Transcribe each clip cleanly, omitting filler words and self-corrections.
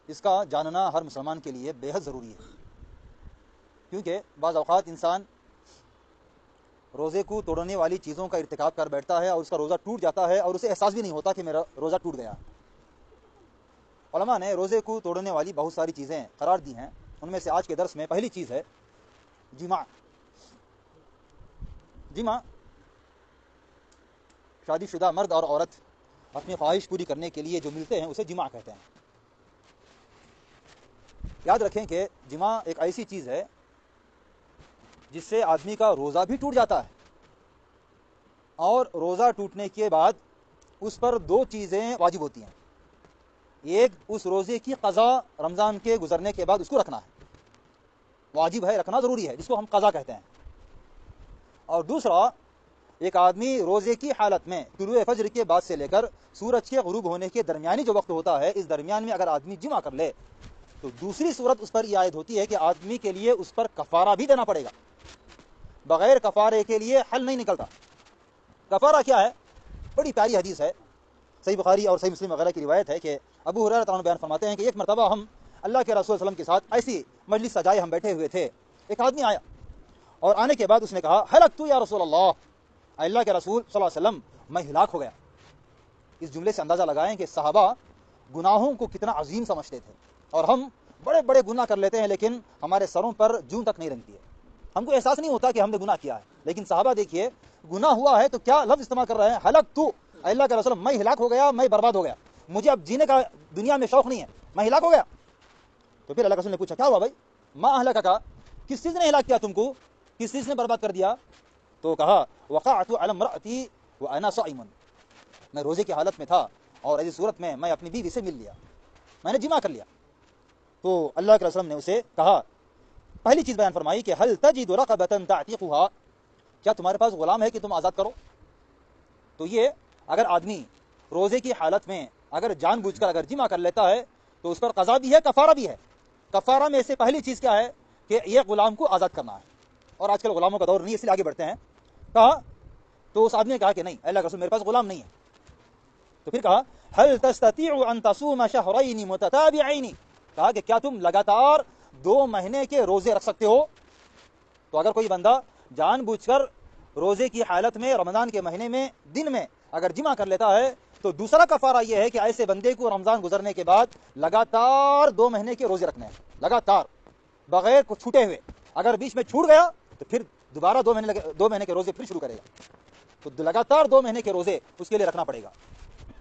اس کا جاننا ہر مسلمان کے لیے بے حد ضروری ہے، کیونکہ بعض اوقات انسان روزے کو توڑنے والی چیزوں کا ارتکاب کر بیٹھتا ہے اور اس کا روزہ ٹوٹ جاتا ہے اور اسے احساس بھی نہیں ہوتا کہ میرا روزہ ٹوٹ گیا۔ علماء نے روزے کو توڑنے والی بہت ساری چیزیں قرار دی ہیں، ان میں سے آج کے درس میں پہلی چیز ہے جماع۔ جماع، شادی شدہ مرد اور عورت اپنی خواہش پوری کرنے کے لیے جو ملتے ہیں اسے جماع کہتے ہیں۔ یاد رکھیں کہ جماع ایک ایسی چیز ہے جس سے آدمی کا روزہ بھی ٹوٹ جاتا ہے، اور روزہ ٹوٹنے کے بعد اس پر دو چیزیں واجب ہوتی ہیں۔ ایک، اس روزے کی قضا رمضان کے گزرنے کے بعد اس کو رکھنا ہے، واجب ہے، رکھنا ضروری ہے، جس کو ہم قضا کہتے ہیں۔ اور دوسرا، ایک آدمی روزے کی حالت میں طلوع فجر کے بعد سے لے کر سورج کے غروب ہونے کے درمیانی جو وقت ہوتا ہے، اس درمیان میں اگر آدمی جمع کر لے تو دوسری صورت اس پر یہ عائد ہوتی ہے کہ آدمی کے لیے اس پر کفارہ بھی دینا پڑے گا، بغیر کفارے کے لیے حل نہیں نکلتا۔ کفارہ کیا ہے؟ بڑی پیاری حدیث ہے، صحیح بخاری اور صحیح مسلم وغیرہ کی روایت ہے کہ ابو ہریرہ رضی اللہ عنہ بیان فرماتے ہیں کہ ایک مرتبہ ہم اللہ کے رسول صلی اللہ علیہ وسلم کے ساتھ ایسی مجلس سجائے ہم بیٹھے ہوئے تھے، ایک آدمی آیا اور آنے کے بعد اس نے کہا ہلکت یا رسول اللہ کے رسول صلی اللہ علیہ وسلم میں ہلاک ہو گیا۔ اس جملے سے اندازہ لگائیں کہ صحابہ گناہوں کو کتنا عظیم سمجھتے تھے، اور ہم بڑے بڑے گناہ کر لیتے ہیں لیکن ہمارے سروں پر جون تک نہیں رنگتی ہے، ہم کو احساس نہیں ہوتا کہ ہم نے گناہ کیا ہے۔ لیکن صحابہ دیکھیے، گناہ ہوا ہے تو کیا لفظ استعمال کر رہے ہیں، ہلکت، اللہ کے رسول میں ہلاک ہو گیا، میں برباد ہو گیا، مجھے اب جینے کا دنیا میں شوق نہیں ہے، میں ہلاک ہو گیا۔ تو پھر اللہ کے رسول نے پوچھا کیا ہوا بھائی، ما اہلک کا، کس چیز نے ہلاک کیا تم کو، کس چیز نے برباد کر دیا؟ تو کہا وقعت علی امرأتی وانا صائم، میں روزے کی حالت میں تھا اور ایسی صورت میں میں اپنی بیوی سے مل لیا، میں نے جمع کر لیا۔ تو اللہ کے رسول نے اسے کہا، پہلی چیز بیان فرمائی کہ هل تجد رقبة تعتقها، کیا تمہارے پاس غلام ہے کہ تم آزاد کرو؟ تو یہ اگر آدمی روزے کی حالت میں اگر جان بوجھ کر اگر جمع کر لیتا ہے تو اس پر قضا بھی ہے، کفارہ بھی ہے۔ کفارہ میں سے پہلی چیز کیا ہے کہ یہ غلام کو آزاد کرنا ہے، اور آج کل غلاموں کا دور نہیں، اس لیے آگے بڑھتے ہیں۔ کہا تو اس آدمی نے کہا کہ نہیں اللہ کے رسول میرے پاس غلام نہیں ہے۔ تو پھر کہا هل تستطيع ان تصوم شهرين متتابعين، کہا کہ کیا تم لگاتار 2 مہینے کے روزے رکھ سکتے ہو؟ تو اگر کوئی بندہ جان بوجھ کر روزے کی حالت میں رمضان کے مہینے میں دن میں اگر جمع کر لیتا ہے تو دوسرا کفارہ یہ ہے کہ ایسے بندے کو رمضان گزرنے کے بعد لگاتار 2 مہینے کے روزے رکھنے ہیں، لگاتار بغیر کچھ چھوٹے ہوئے۔ اگر بیچ میں چھوٹ گیا تو پھر دوبارہ 2 مہینے کے روزے پھر شروع کرے گا، تو لگاتار 2 مہینے کے روزے اس کے لیے رکھنا پڑے گا۔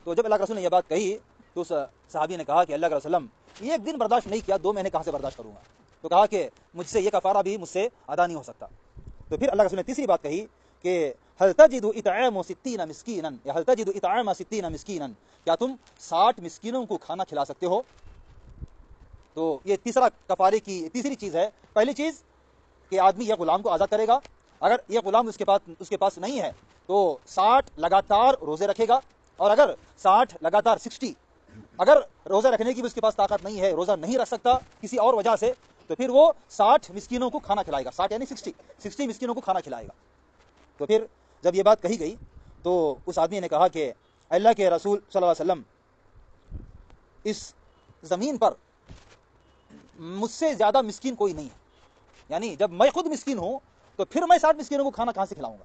تو جب اللہ کے رسول نے یہ بات کہی تو اس صحابی نے کہا کہ اللہ کے رسول ایک دن برداشت نہیں کیا، 2 مہینے کہاں سے برداشت کروں گا؟ تو کہا کہ مجھ سے یہ کفارہ بھی مجھ سے ادا نہیں ہو سکتا۔ تو پھر اللہ کے رسول نے تیسری بات کہی کہ هل تجد اطعام 60 مسکینا، یا هل تجد اطعام 60 مسکینا، کیا تم 60 مسکینوں کو کھانا کھلا سکتے ہو؟ تو یہ تیسرا کفارے کی تیسری چیز ہے۔ پہلی چیز کہ آدمی یہ غلام کو آزاد کرے گا، اگر یہ غلام اس کے پاس نہیں ہے تو 60 لگاتار روزے رکھے گا، اور اگر 60 لگاتار 60 اگر روزہ رکھنے کی بھی اس کے پاس طاقت نہیں ہے، روزہ نہیں رکھ سکتا کسی اور وجہ سے، تو پھر وہ 60 مسکینوں کو کھانا کھلائے گا، 60 یعنی 60 مسکینوں کو کھانا کھلائے گا۔ تو پھر جب یہ بات کہی گئی تو اس آدمی نے کہا کہ اللہ کے رسول صلی اللہ علیہ وسلم اس زمین پر مجھ سے زیادہ مسکین کوئی نہیں ہے، یعنی جب میں خود مسکین ہوں تو پھر میں 60 مسکینوں کو کھانا کہاں سے کھلاؤں گا؟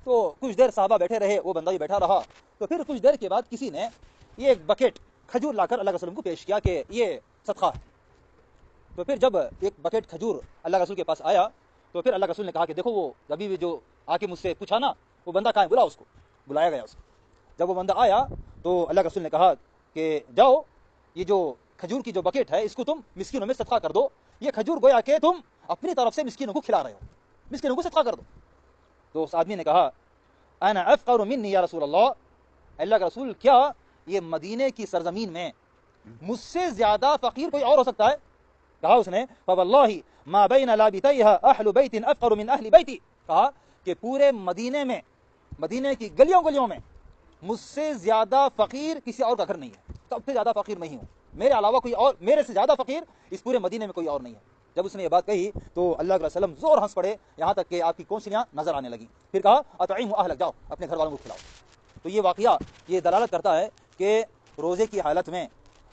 تو کچھ دیر صحابہ بیٹھے رہے، وہ بندہ بھی بیٹھا رہا۔ تو پھر کچھ دیر کے بعد کسی نے یہ ایک بکیٹ کھجور لا کر اللہ کے رسول کو پیش کیا کہ یہ صدقہ ہے۔ تو پھر جب ایک بکیٹ کھجور اللہ کے رسول کے پاس آیا تو پھر اللہ کے رسول نے کہا کہ دیکھو وہ ابھی بھی جو آ کے مجھ سے پوچھا نا، وہ بندہ کہاں ہے، بلاؤ اس کو۔ بلایا گیا اس کو۔ جب وہ بندہ آیا تو اللہ کے رسول نے کہا کہ جاؤ یہ جو کھجور کی جو بکیٹ ہے اس کو تم مسکینوں میں صدقہ کر دو، یہ کھجور گویا کہ تم اپنی طرف سے مسکینوں کو کھلا رہے ہو، مسکینوں کو صدقہ کر دو۔ تو اس آدمی نے کہا انا افقر منی یا رسول اللہ، اللہ کا رسول کیا یہ مدینے کی سرزمین میں مجھ سے زیادہ فقیر کوئی اور ہو سکتا ہے؟ کہا اس نے فواللہ ما بین لابتیھا اہل بیت افقر من اہل بیتی، کہا کہ پورے مدینے میں، مدینے کی گلیوں گلیوں میں مجھ سے زیادہ فقیر کسی اور کا گھر نہیں ہے، سب سے زیادہ فقیر میں ہی ہوں، میرے علاوہ کوئی اور، میرے سے زیادہ فقیر اس پورے مدینے میں کوئی اور نہیں ہے۔ جب اس نے یہ بات کہی تو اللہ کے رسول زور ہنس پڑے، یہاں تک کہ آپ کی کونسلیاں نظر آنے لگیں۔ پھر کہا اطعموا اہلک، جاؤ اپنے گھر والوں کو کھلاؤ۔ تو یہ واقعہ یہ دلالت کرتا ہے کہ روزے کی حالت میں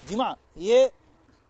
جمع یہ